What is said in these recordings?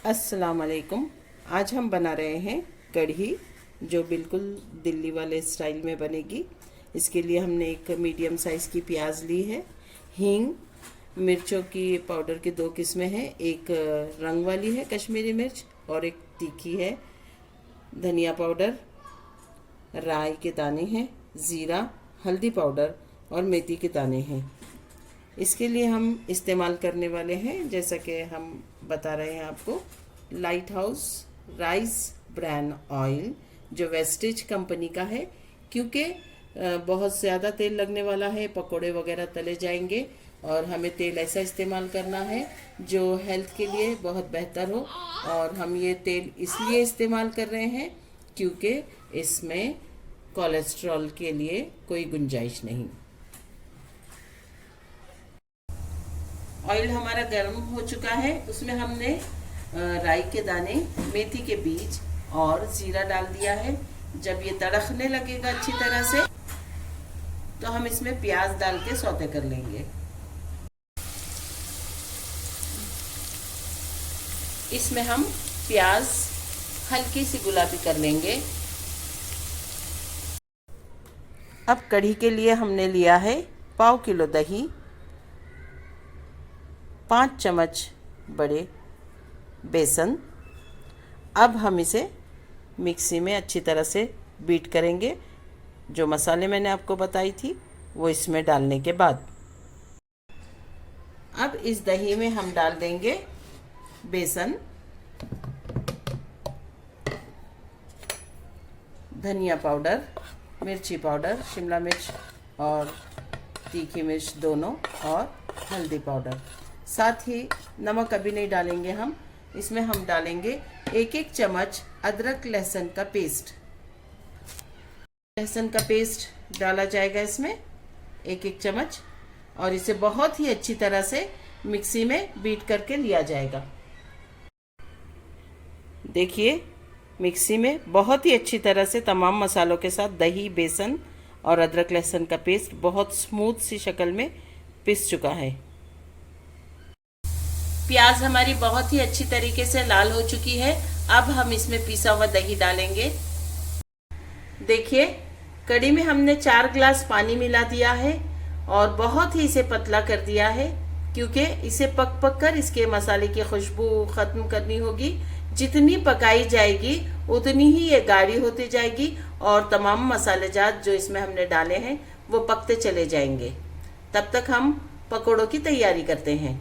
अस्सलाम वालेकुम। आज हम बना रहे हैं कढ़ी, जो बिल्कुल दिल्ली वाले स्टाइल में बनेगी। इसके लिए हमने एक मीडियम साइज़ की प्याज ली है, हींग, मिर्चों की पाउडर की 2 किस्में हैं, एक रंग वाली है कश्मीरी मिर्च और एक तीखी है, धनिया पाउडर, राई के दाने हैं, ज़ीरा, हल्दी पाउडर और मेथी के दाने हैं। इसके लिए हम इस्तेमाल करने वाले हैं, जैसा कि हम बता रहे हैं आपको, light house rice brand oil, जो वेस्टेज कंपनी का है। क्योंकि बहुत ज़्यादा तेल लगने वाला है, पकोड़े वगैरह तले जाएंगे, और हमें तेल ऐसा इस्तेमाल करना है जो हेल्थ के लिए बहुत बेहतर हो। और हम ये तेल इसलिए इस्तेमाल कर रहे हैं क्योंकि इसमें कोलेस्ट्रॉल के लिए कोई गुंजाइश नहीं। ऑयल हमारा गर्म हो चुका है, उसमें हमने राई के दाने, मेथी के बीज और जीरा डाल दिया है। जब ये तड़कने लगेगा अच्छी तरह से, तो हम इसमें प्याज डाल के सौते कर लेंगे। इसमें हम प्याज हल्की सी गुलाबी कर लेंगे। अब कढ़ी के लिए हमने लिया है पाव किलो दही, 5 चम्मच बड़े बेसन। अब हम इसे मिक्सी में अच्छी तरह से बीट करेंगे। जो मसाले मैंने आपको बताई थी वो इसमें डालने के बाद, अब इस दही में हम डाल देंगे बेसन, धनिया पाउडर, मिर्ची पाउडर, शिमला मिर्च और तीखी मिर्च दोनों, और हल्दी पाउडर। साथ ही नमक अभी नहीं डालेंगे हम। इसमें हम डालेंगे 1-1 चम्मच अदरक लहसुन का पेस्ट। लहसुन का पेस्ट डाला जाएगा इसमें 1-1 चम्मच, और इसे बहुत ही अच्छी तरह से मिक्सी में बीट करके लिया जाएगा। देखिए, मिक्सी में बहुत ही अच्छी तरह से तमाम मसालों के साथ दही, बेसन और अदरक लहसुन का पेस्ट बहुत स्मूथ सी शक्ल में पिस चुका है। प्याज हमारी बहुत ही अच्छी तरीके से लाल हो चुकी है। अब हम इसमें पिसा हुआ दही डालेंगे। देखिए, कढ़ी में हमने 4 गिलास पानी मिला दिया है और बहुत ही इसे पतला कर दिया है, क्योंकि इसे पक पक कर इसके मसाले की खुशबू ख़त्म करनी होगी। जितनी पकाई जाएगी उतनी ही ये गाढ़ी होती जाएगी और तमाम मसालेजात जो इसमें हमने डाले हैं वो पकते चले जाएंगे। तब तक हम पकौड़ों की तैयारी करते हैं।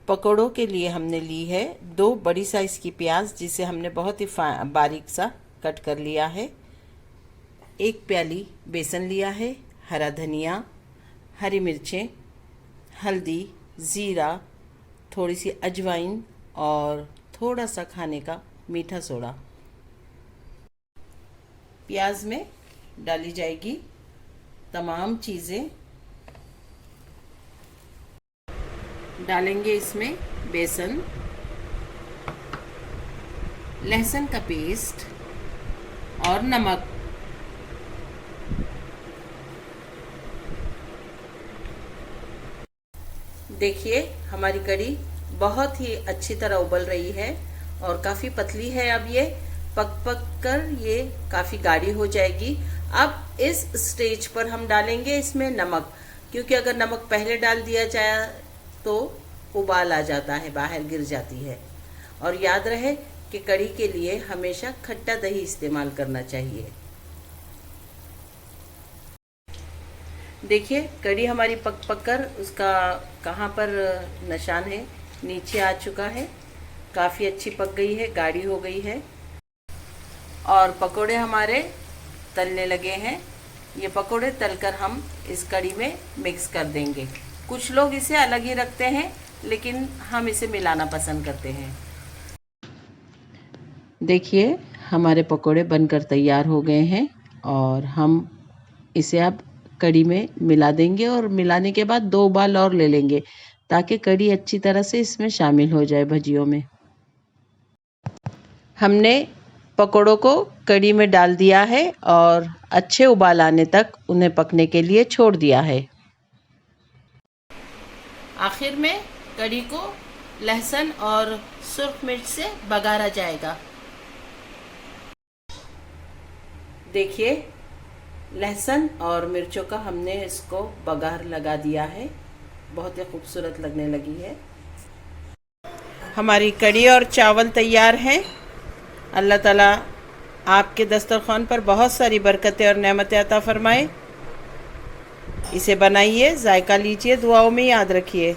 पकौड़ों के लिए हमने ली है 2 बड़ी साइज़ की प्याज, जिसे हमने बहुत ही बारीक सा कट कर लिया है। 1 प्याली बेसन लिया है, हरा धनिया, हरी मिर्चें, हल्दी, ज़ीरा, थोड़ी सी अजवाइन और थोड़ा सा खाने का मीठा सोडा। प्याज में डाली जाएगी तमाम चीज़ें। डालेंगे इसमें बेसन, लहसुन का पेस्ट और नमक। देखिए, हमारी कढ़ी बहुत ही अच्छी तरह उबल रही है और काफ़ी पतली है। अब ये पक पक कर ये काफ़ी गाढ़ी हो जाएगी। अब इस स्टेज पर हम डालेंगे इसमें नमक, क्योंकि अगर नमक पहले डाल दिया जाए तो उबाल आ जाता है, बाहर गिर जाती है। और याद रहे कि कढ़ी के लिए हमेशा खट्टा दही इस्तेमाल करना चाहिए। देखिए, कढ़ी हमारी पक पक कर उसका कहाँ पर निशान है, नीचे आ चुका है। काफ़ी अच्छी पक गई है, गाढ़ी हो गई है और पकोड़े हमारे तलने लगे हैं। ये पकोड़े तलकर हम इस कढ़ी में मिक्स कर देंगे। कुछ लोग इसे अलग ही रखते हैं, लेकिन हम इसे मिलाना पसंद करते हैं। देखिए, हमारे पकोड़े बनकर तैयार हो गए हैं और हम इसे अब कढ़ी में मिला देंगे, और मिलाने के बाद 2 उबाल और ले लेंगे ताकि कढ़ी अच्छी तरह से इसमें शामिल हो जाए भजियों में। हमने पकोड़ों को कढ़ी में डाल दिया है और अच्छे उबाल आने तक उन्हें पकने के लिए छोड़ दिया है। आखिर में कढ़ी को लहसुन और सुर्ख मिर्च से बघारा जाएगा। देखिए, लहसुन और मिर्चों का हमने इसको बघार लगा दिया है, बहुत ही खूबसूरत लगने लगी है। हमारी कढ़ी और चावल तैयार हैं। अल्लाह ताला आपके दस्तरखान पर बहुत सारी बरकतें और नेमतें अता फरमाए। इसे बनाइए, जायका लीजिए, दुआओं में याद रखिए।